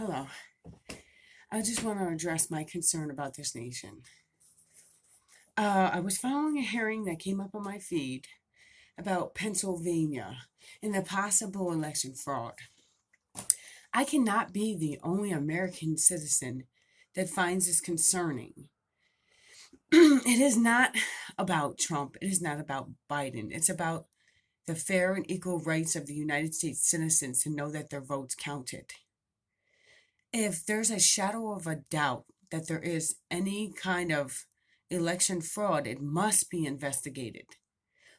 Hello. I just want to address my concern about this nation. I was following a hearing that came up on my feed about Pennsylvania and the possible election fraud. I cannot be the only American citizen that finds this concerning. It is not about Trump. It is not about Biden. It's about the fair and equal rights of the United States citizens to know that their votes counted. If there's a shadow of a doubt that there is any kind of election fraud, it must be investigated.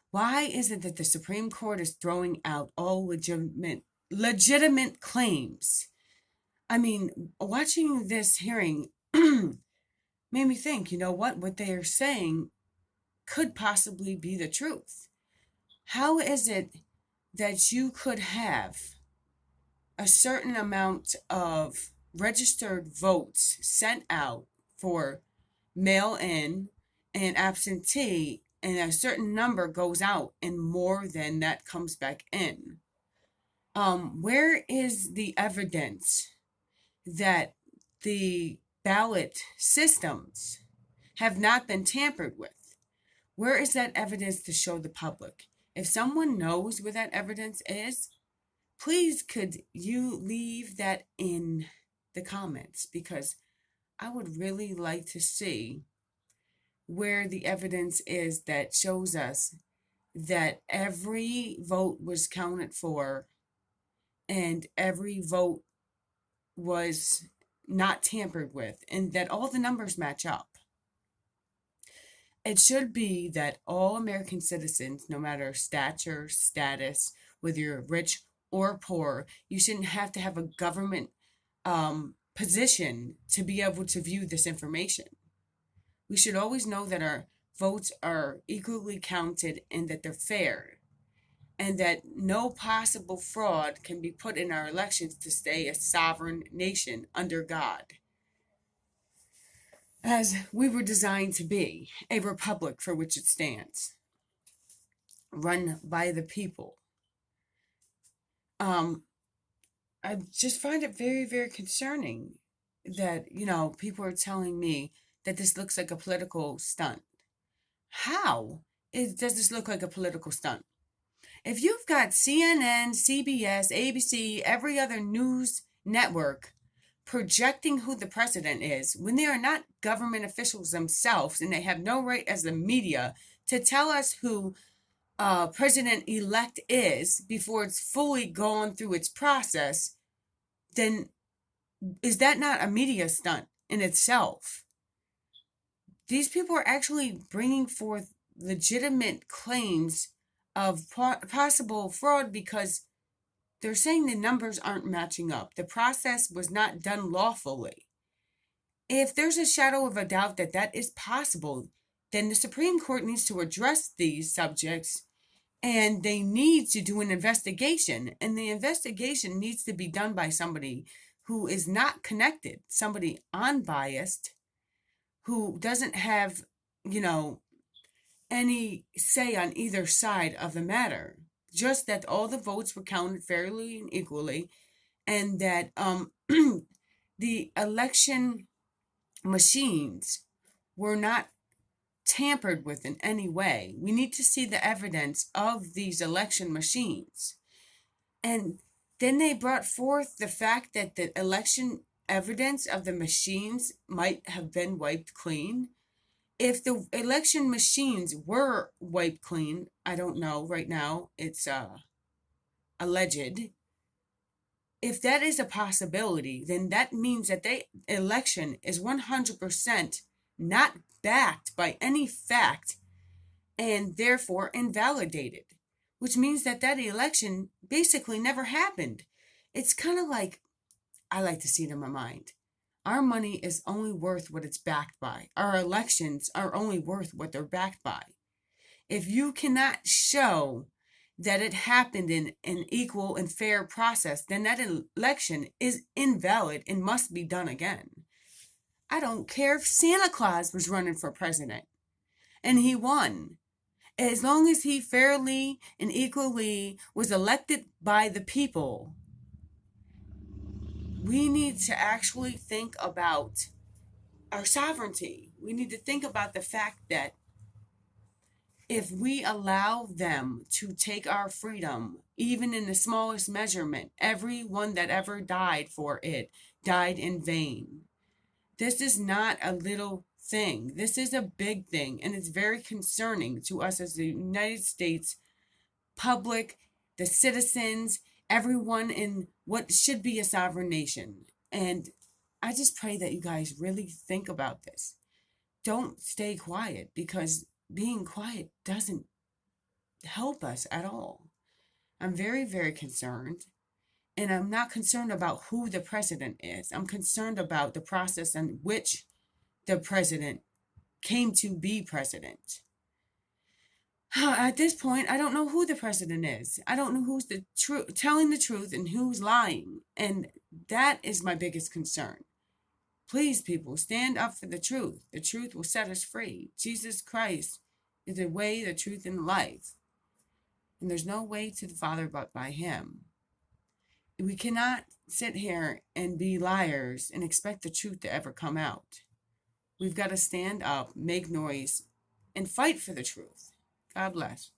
Why is it that the Supreme Court is throwing out all legitimate claims? I mean, watching this hearing made me think, you know what they are saying could possibly be the truth. How is it that you could have a certain amount of registered votes sent out for mail in and absentee, and a certain number goes out and more than that comes back in? Where is the evidence that the ballot systems have not been tampered with? Where is that evidence to show the public? If someone knows where that evidence is, please could you leave that in the comments, because I would really like to see where the evidence is that shows us that every vote was counted for and every vote was not tampered with and that all the numbers match up. It should be that all American citizens, no matter stature, status, whether you're rich or poor, you shouldn't have to have a government position to be able to view this information. We should always know that our votes are equally counted and that they're fair, and that no possible fraud can be put in our elections to stay a sovereign nation under God, as we were designed to be, a republic for which it stands, run by the people. I just find it very, very concerning that, people are telling me that this looks like a political stunt. How does this look like a political stunt? If you've got CNN, CBS, ABC, every other news network projecting who the president is when they are not government officials themselves and they have no right as the media to tell us who president-elect is before it's fully gone through its process, then is that not a media stunt in itself? These people are actually bringing forth legitimate claims of possible fraud because they're saying the numbers aren't matching up. The process was not done lawfully. If there's a shadow of a doubt that that is possible, then the Supreme Court needs to address these subjects and they need to do an investigation. And the investigation needs to be done by somebody who is not connected, somebody unbiased, who doesn't have, any say on either side of the matter. Just that all the votes were counted fairly and equally, and that the election machines were not tampered with in any way. We need to see the evidence of these election machines. And then they brought forth the fact that the election evidence of the machines might have been wiped clean. If the election machines were wiped clean, I don't know right now, it's alleged. If that is a possibility, then that means that the election is 100% not backed by any fact and therefore invalidated, which means that that election basically never happened. It's kind of like, I like to see it in my mind. Our money is only worth what it's backed by. Our elections are only worth what they're backed by. If you cannot show that it happened in an equal and fair process, then that election is invalid and must be done again. I don't care if Santa Claus was running for president and he won. As long as he fairly and equally was elected by the people, we need to actually think about our sovereignty. We need to think about the fact that if we allow them to take our freedom, even in the smallest measurement, everyone that ever died for it died in vain. This is not a little thing. This is a big thing, and it's very concerning to us as the United States public, the citizens, everyone in what should be a sovereign nation. And I just pray that you guys really think about this. Don't stay quiet, because being quiet doesn't help us at all. I'm very, very concerned. And I'm not concerned about who the president is. I'm concerned about the process in which the president came to be president. At this point, I don't know who the president is. I don't know who's telling the truth and who's lying. And that is my biggest concern. Please, people, stand up for the truth. The truth will set us free. Jesus Christ is the way, the truth, and life. And there's no way to the Father but by him. We cannot sit here and be liars and expect the truth to ever come out. We've got to stand up, make noise, and fight for the truth. God bless.